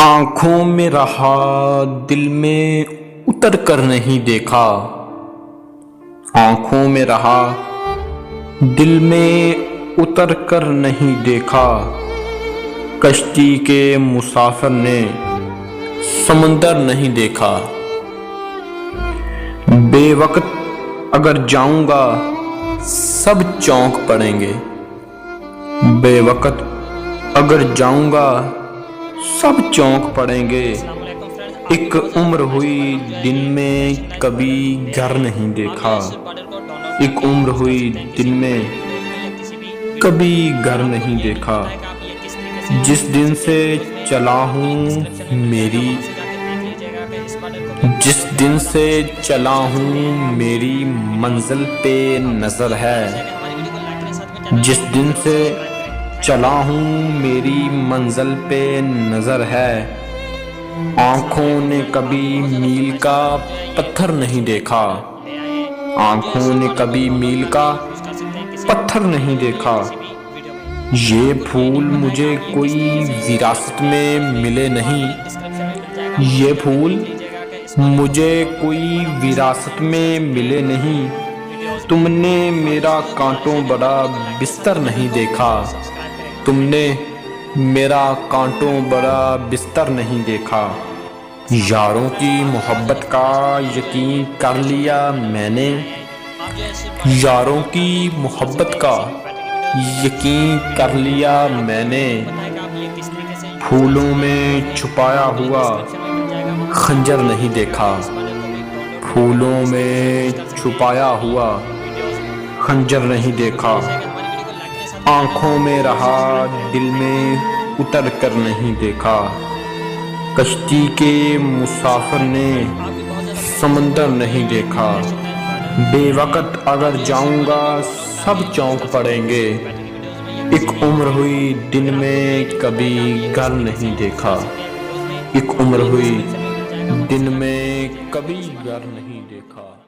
आंखों में रहा दिल में उतर कर नहीं देखा। आंखों में रहा दिल में उतर कर नहीं देखा। कश्ती के मुसाफिर ने समंदर नहीं देखा। बेवक्त अगर जाऊंगा सब चौंक पड़ेंगे। बेवक्त अगर जाऊंगा सब चौंक पड़ेंगे। एक उम्र हुई दिन में कभी घर नहीं देखा। एक उम्र हुई दिन में कभी घर नहीं देखा। जिस दिन से चला हूँ मेरी मंजिल पे नजर है। जिस दिन से चला हूँ मेरी मंजिल पे नजर है। आंखों ने कभी मील का पत्थर नहीं देखा। आंखों ने कभी मील का पत्थर नहीं देखा। ये फूल मुझे कोई विरासत में मिले नहीं। ये फूल मुझे कोई विरासत में मिले नहीं। तुमने मेरा कांटों भरा बिस्तर नहीं देखा। तुमने मेरा कांटों भरा बिस्तर नहीं देखा। यारों की मोहब्बत का यकीन कर लिया मैंने। यारों की मोहब्बत का यकीन कर लिया मैंने। फूलों में छुपाया हुआ खंजर नहीं देखा। फूलों में छुपाया हुआ खंजर नहीं देखा। आंखों में रहा दिल में उतर कर नहीं देखा। कश्ती के मुसाफिर ने समंदर नहीं देखा। बेवक्त अगर जाऊंगा सब चौंक पड़ेंगे। एक उम्र हुई दिन में कभी घर नहीं देखा। एक उम्र हुई दिन में कभी घर नहीं देखा।